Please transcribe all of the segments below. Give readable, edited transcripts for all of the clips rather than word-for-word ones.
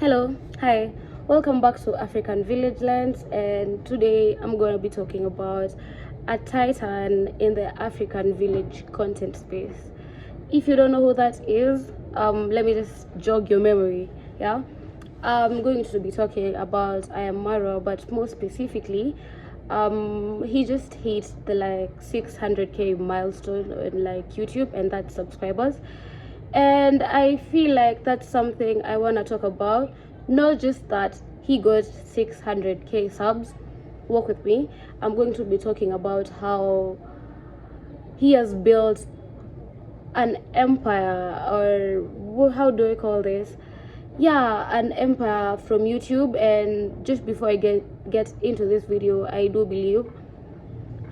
Hello, hi, welcome back to African Village Lands, and today I'm going to be talking about a titan in the African village content space. If you don't know who that is, let me just jog your memory. Yeah, I'm going to be talking about I am Marwa, but more specifically, he just hit the 600k milestone on YouTube, and that's subscribers. And I feel like that's something I want to talk about. Not just that he got 600k subs. Walk with me. I'm going to be talking about how he has built an empire, or how do I call this? Yeah, an empire from YouTube. And just before I get into this video, I do believe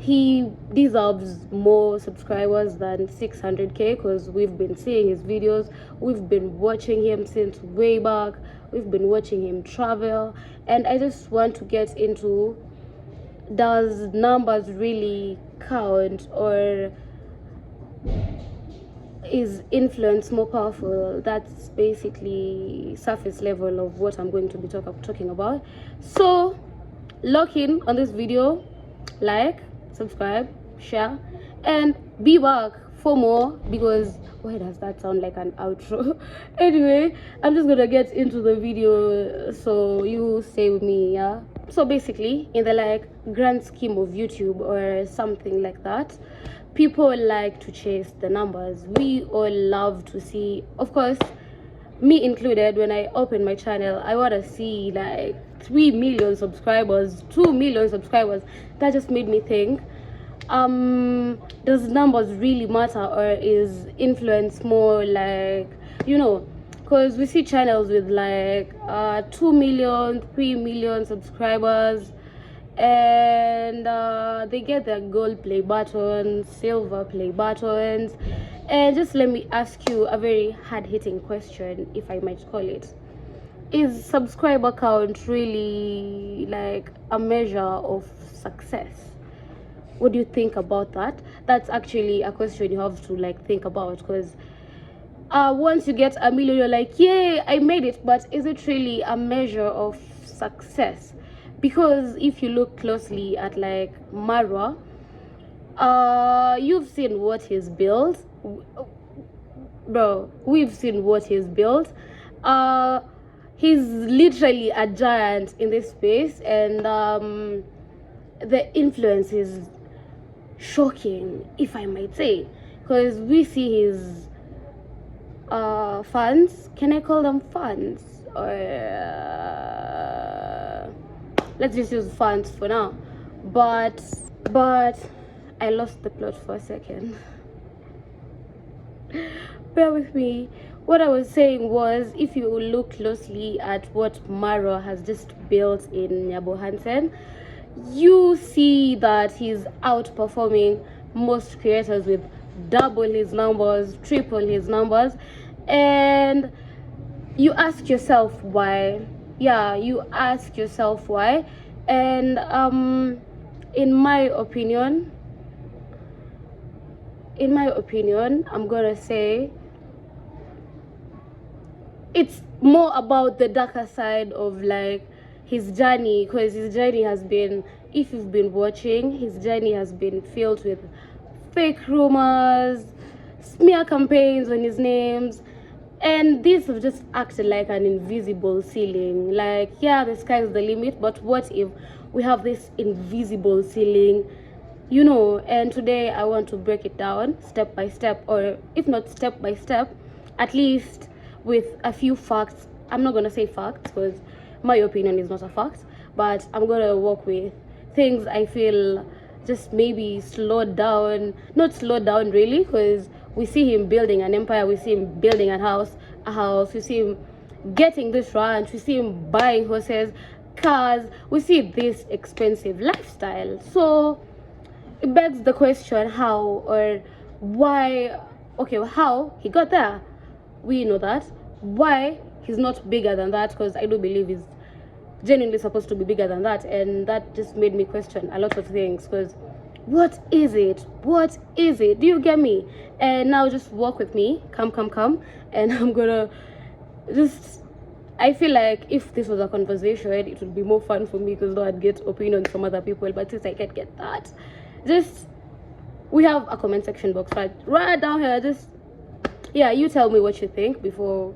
he deserves more subscribers than 600k, because we've been seeing his videos, we've been watching him since way back, we've been watching him travel. And I just want to get into, does numbers really count, or is influence more powerful? That's basically surface level of what I'm going to be talking about. So lock in on this video, like, subscribe, share, and be back for more, because why does that sound like an outro? Anyway, I'm just gonna get into the video, so you stay with me. Yeah, so basically, in the grand scheme of YouTube or something like that, people like to chase the numbers. We all love to see, of course, me included. When I open my channel, I want to see 3 million subscribers, 2 million subscribers. That just made me think, does numbers really matter, or is influence more because we see channels with 2 million, 3 million subscribers, and they get their gold play buttons, silver play buttons. And just let me ask you a very hard-hitting question, if I might call it. Is subscriber count really a measure of success? What do you think about that? That's actually a question you have to think about, because once you get a million, you're like, yay, I made it. But is it really a measure of success? Because if you look closely at Marwa, you've seen what he's built, bro. We've seen what he's built. He's literally a giant in this space, and the influence is shocking, if I might say, because we see his fans. Can I call them fans, or let's just use fans for now? But I lost the plot for a second. Bear with me. What I was saying was, if you look closely at what Marwa has just built in Nyabohanse, you see that he's outperforming most creators with double his numbers, triple his numbers. And you ask yourself why. Yeah, you ask yourself why. And in my opinion, I'm gonna say it's more about the darker side of his journey, because his journey has been, if you've been watching, his journey has been filled with fake rumors, smear campaigns on his names, and these have just acted like an invisible ceiling. Yeah, the sky's the limit, but what if we have this invisible ceiling? And today I want to break it down step by step, or if not step by step, at least with a few facts. I'm not gonna say facts, because my opinion is not a fact, but I'm gonna work with things I feel just maybe slowed down. Not slowed down really, because we see him building an empire, we see him building a house, we see him getting this ranch, we see him buying horses, cars, we see this expensive lifestyle. So it begs the question, how or why? Okay, how he got there, we know that. Why he's not bigger than that? Because I do believe he's genuinely supposed to be bigger than that. And that just made me question a lot of things, because what is it? Do you get me? And now just walk with me, come, and I'm gonna just I feel like if this was a conversation, it would be more fun for me because I'd get opinions from other people. But since I can't get that, just we have a comment section box right down here. Just yeah, you tell me what you think before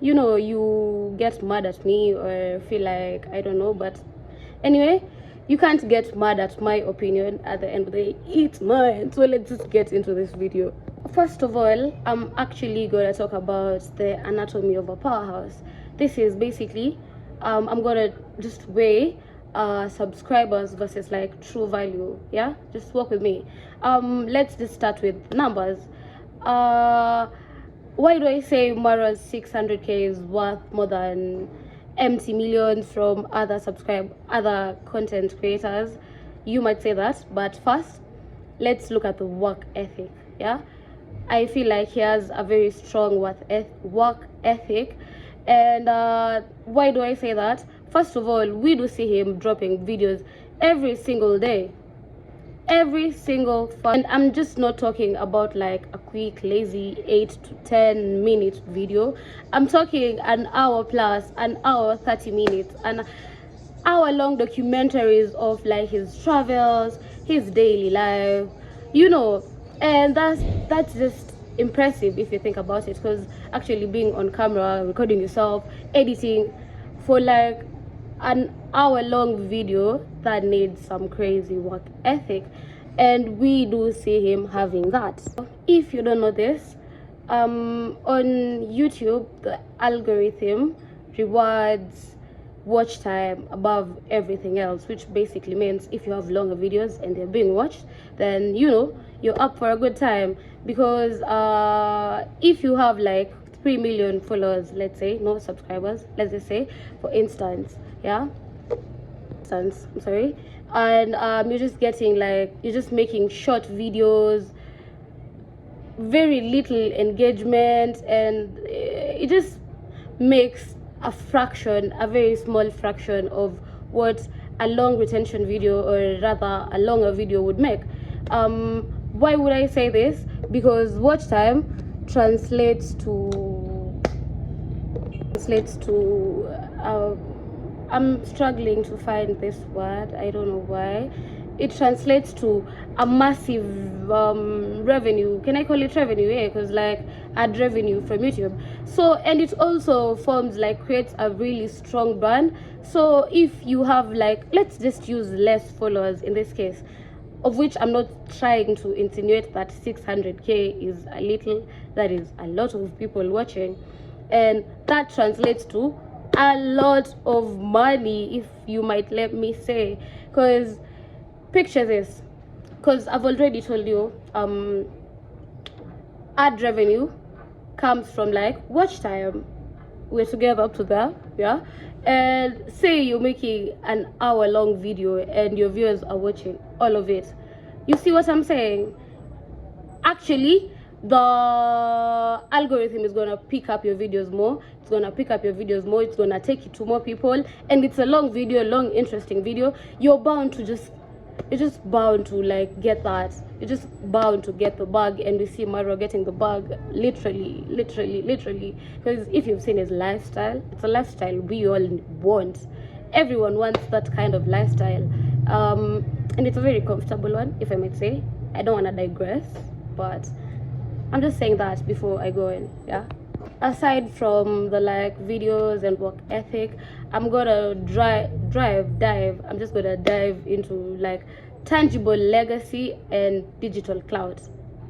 you get mad at me or feel like I don't know. But anyway, you can't get mad at my opinion. At the end of the day, it's mine. So let's just get into this video. First of all, I'm actually gonna talk about the anatomy of a powerhouse. This is basically I'm gonna just weigh subscribers versus like true value. Yeah, just work with me. Let's just start with numbers. Why do I say Marwa's 600k is worth more than empty millions from other content creators? You might say that, but first let's look at the work ethic. Yeah, I feel like he has a very strong work ethic. And why do I say that? First of all, we do see him dropping videos every single day, every single fun. And I'm just not talking about like a quick lazy 8 to 10 minute video. I'm talking an hour plus, an hour 30 minutes, an hour long documentaries of like his travels, his daily life, and that's just impressive if you think about it, because actually being on camera, recording yourself, editing for like an hour long video, that needs some crazy work ethic, and we do see him having that. If you don't know this, on YouTube the algorithm rewards watch time above everything else, which basically means if you have longer videos and they're being watched, then you're up for a good time. Because if you have like 3 million followers, let's say, no subscribers, let's just say for instance, yeah, I'm sorry, and you're just making short videos, very little engagement, and it just makes a very small fraction of what a long retention video, or rather a longer video, would make. Why would I say this? Because watch time translates to I'm struggling to find this word, I don't know why. It translates to a massive revenue. Can I call it revenue? Yeah, because like ad revenue from YouTube. So, and it also creates a really strong brand. So if you have like, let's just use less followers in this case, of which I'm not trying to insinuate that 600k is a little, that is a lot of people watching, and that translates to a lot of money, if you might let me say. Because picture this, because I've already told you ad revenue comes from like watch time. We're together up to that, yeah. And say you're making an hour long video and your viewers are watching all of it. You see what I'm saying? Actually, the algorithm is gonna pick up your videos more. It's gonna take it to more people, and it's a long video, long interesting video. You're just bound to like get that. You're just bound to get the bug, and we see Marwa getting the bug literally, because if you've seen his lifestyle, it's a lifestyle we all want. Everyone wants that kind of lifestyle, and it's a very comfortable one, if I might say. I don't want to digress, but I'm just saying that before I go in. Yeah, aside from the like videos and work ethic, I'm gonna I'm just gonna dive into like tangible legacy and digital clout.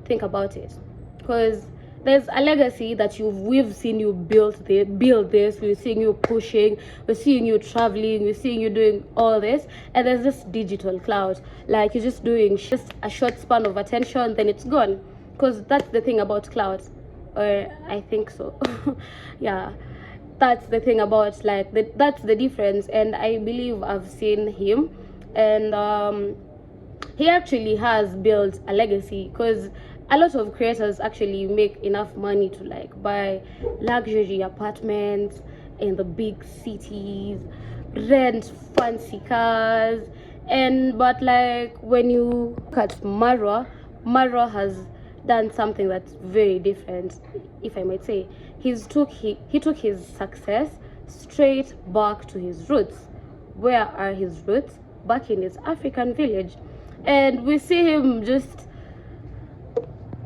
Think about it, because there's a legacy that we've seen you build this, we're seeing you pushing, we're seeing you traveling, we're seeing you doing all this, and there's this digital clout, like you're just doing just a short span of attention, then it's gone. Because that's the thing about clout, or I think so. Yeah, that's the thing about that's the difference. And I believe I've seen him, and he actually has built a legacy, because a lot of creators actually make enough money to like buy luxury apartments in the big cities, rent fancy cars, but like when you look at Marwa has done something that's very different, if I might say. He took his success straight back to his roots. Where are his roots? Back in his African village. And we see him just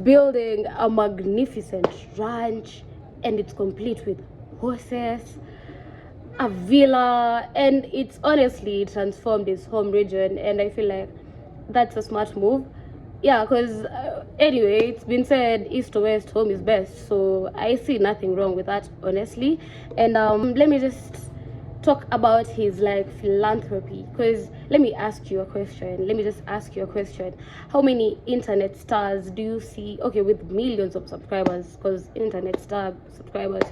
building a magnificent ranch, and it's complete with horses, a villa, and it's honestly transformed his home region. And I feel like that's a smart move. Yeah, because anyway, it's been said east to west, home is best, so I see nothing wrong with that, honestly. And let me just talk about his like philanthropy, because let me just ask you a question. How many internet stars do you see, okay, with millions of subscribers, because internet star subscribers,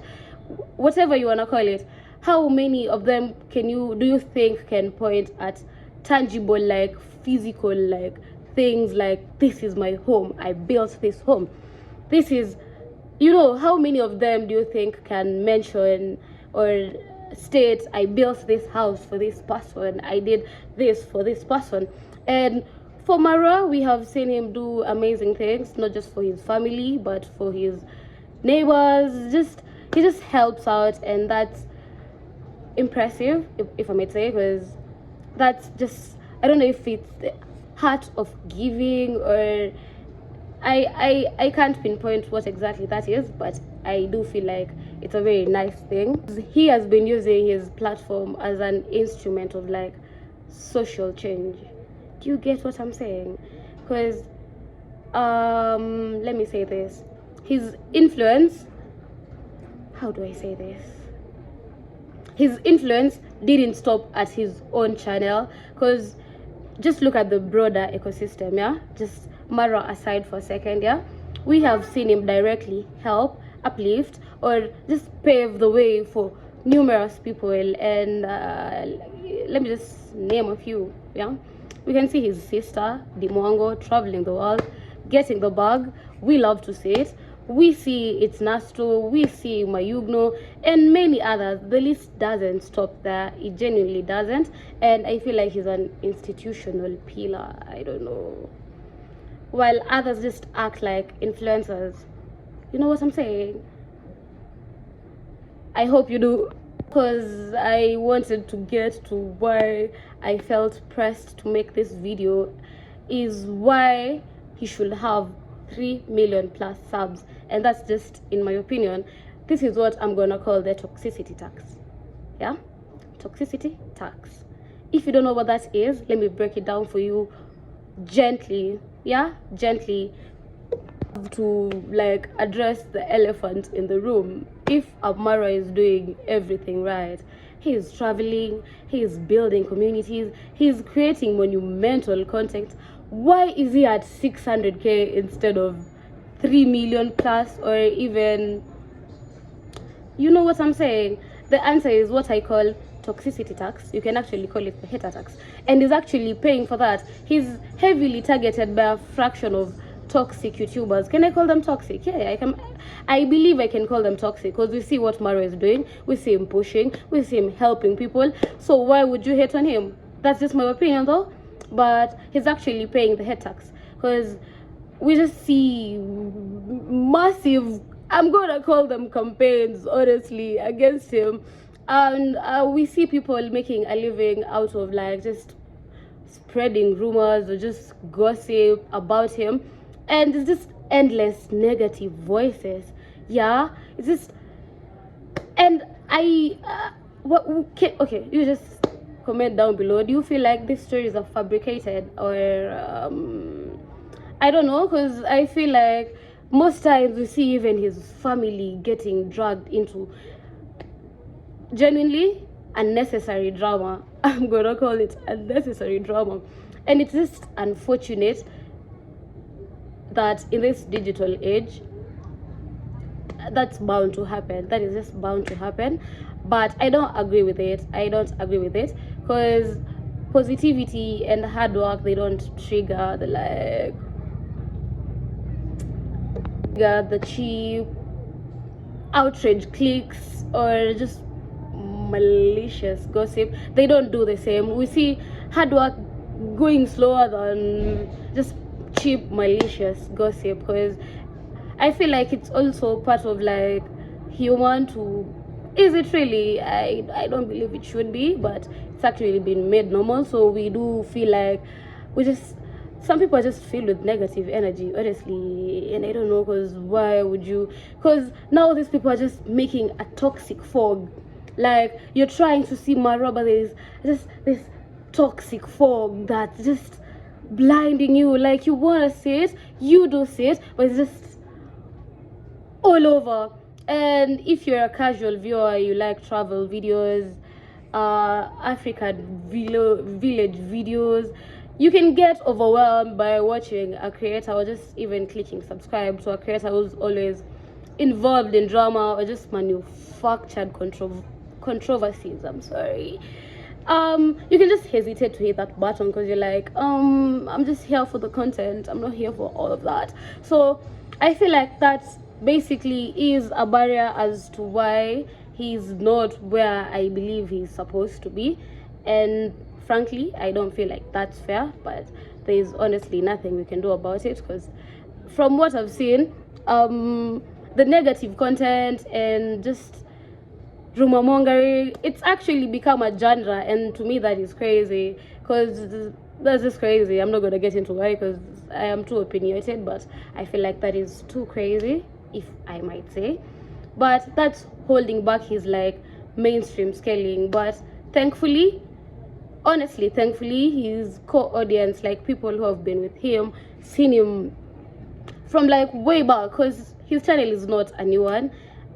whatever you want to call it, how many of them do you think can point at tangible, like physical, like things like, this is my home, I built this home, this is, how many of them do you think can mention or state, I built this house for this person, I did this for this person? And for Marwa, we have seen him do amazing things, not just for his family but for his neighbors. He just helps out, and that's impressive, if I may say, because that's just, I don't know if it's the heart of giving, or I can't pinpoint what exactly that is, but I do feel like it's a very nice thing. He has been using his platform as an instrument of like social change. Do you get what I'm saying? Because let me say this, his influence, how do I say this, his influence didn't stop at his own channel, because just look at the broader ecosystem. Yeah, just Marwa aside for a second. Yeah, we have seen him directly help, uplift, or just pave the way for numerous people. And let me just name a few. Yeah, we can see his sister, the Mwango, traveling the world, getting the bag. We love to see it. We see it's Nastro, we see Mayugno, and many others. The list doesn't stop there. It genuinely doesn't. And I feel like he's an institutional pillar. I don't know. While others just act like influencers. You know what I'm saying? I hope you do. Because I wanted to get to why I felt pressed to make this video, is why he should have 3 million plus subs. And that's just in my opinion. This is what I'm gonna call the toxicity tax. Yeah, toxicity tax. If you don't know what that is, let me break it down for you gently. Yeah, gently, to like address the elephant in the room. If Marwa is doing everything right, he is traveling, he is building communities, he is creating monumental content, why is he at 600k instead of 3 million plus, or even, you know what I'm saying? The answer is what I call toxicity tax. You can actually call it the hater tax, and he's actually paying for that. He's heavily targeted by a fraction of toxic YouTubers. Can I call them toxic? Yeah, I can. I believe I can call them toxic, because we see what Marwa is doing, we see him pushing, we see him helping people. So why would you hate on him? That's just my opinion though. But he's actually paying the head tax, because we just see massive, I'm gonna call them campaigns, honestly, against him. And we see people making a living out of like just spreading rumors or just gossip about him, and it's just endless negative voices. Yeah, it's just, and I okay, you just comment down below. Do you feel like these stories are fabricated, or I don't know? Because I feel like most times we see even his family getting dragged into genuinely unnecessary drama. I'm gonna call it unnecessary drama. And it's just unfortunate that in this digital age, that's bound to happen. That is just bound to happen. But I don't agree with it. Because positivity and hard work, they don't trigger the cheap outrage clicks or just malicious gossip. They don't do the same. We see hard work going slower than just cheap malicious gossip, because I feel like it's also part of like human to Is it really? I don't believe it should be, but it's actually been made normal. So we do feel like we just, some people are just filled with negative energy, honestly, and I don't know, because why would you? Because now these people are just making a toxic fog. Like, you're trying to see Marwa, but there's just this toxic fog that's just blinding you. Like, you want to see it, you do see it, but it's just all over. And if you're a casual viewer, you like travel videos, African village videos, you can get overwhelmed by watching a creator, or just even clicking subscribe to a creator who's always involved in drama or just manufactured controversies. I'm sorry. You can just hesitate to hit that button because you're like, I'm just here for the content, I'm not here for all of that. So I feel like that's basically is a barrier as to why he's not where I believe he's supposed to be. And frankly, I don't feel like that's fair, but there's honestly nothing we can do about it, because from what I've seen, the negative content and just rumor mongering, it's actually become a genre, and to me that is crazy, because that's just crazy. I'm not gonna get into why, because I am too opinionated, but I feel like that is too crazy, if I might say. But that's holding back his like mainstream scaling. But thankfully, honestly, thankfully, his core audience, like people who have been with him, seen him from like way back, because his channel is not a new one.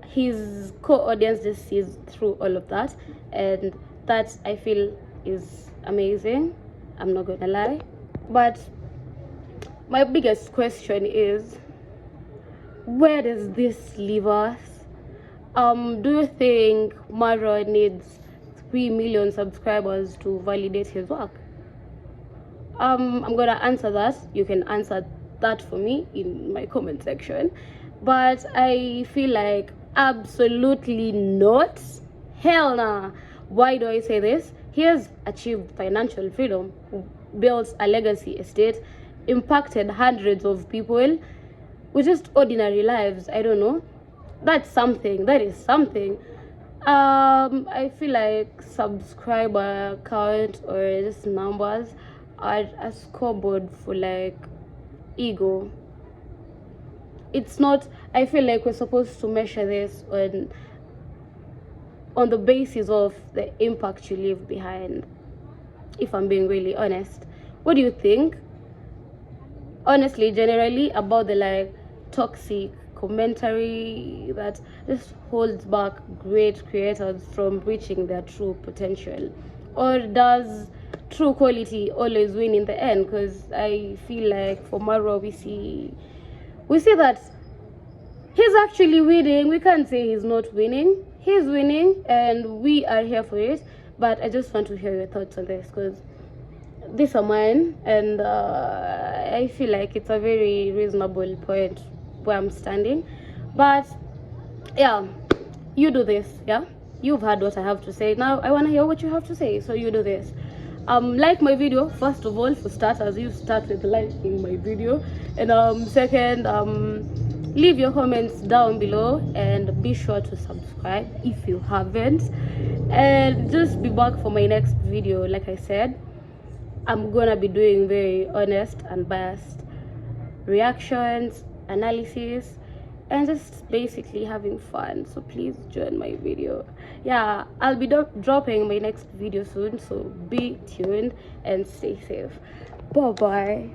His core audience just sees through all of that, and that I feel is amazing, I'm not gonna lie. But my biggest question is, where does this leave us? Do you think Marwa needs 3 million subscribers to validate his work? I'm gonna answer that. You can answer that for me in my comment section. But I feel like absolutely not. Hell nah. Why do I say this? He has achieved financial freedom, built a legacy estate, impacted hundreds of people with just ordinary lives. I don't know. That's something. That is something. I feel like subscriber count or just numbers are a scoreboard for like ego. It's not, I feel like we're supposed to measure this on the basis of the impact you leave behind, if I'm being really honest. What do you think, honestly, generally, about the like toxic commentary that just holds back great creators from reaching their true potential? Or does true quality always win in the end? Because I feel like for Marwa, we see that he's actually winning. We can't say he's not winning. He's winning, and we are here for it. But I just want to hear your thoughts on this, because these are mine, and I feel like it's a very reasonable point where I'm standing. But yeah, you do this. Yeah, you've heard what I have to say. Now I want to hear what you have to say, so you do this. Like my video, first of all. For starters, you start with liking my video, and second, leave your comments down below, and be sure to subscribe if you haven't, and just be back for my next video. Like I said, I'm gonna be doing very honest and biased reactions, analysis, and just basically having fun. So please join my video. Yeah, I'll be dropping my next video soon, so be tuned and stay safe. Bye bye.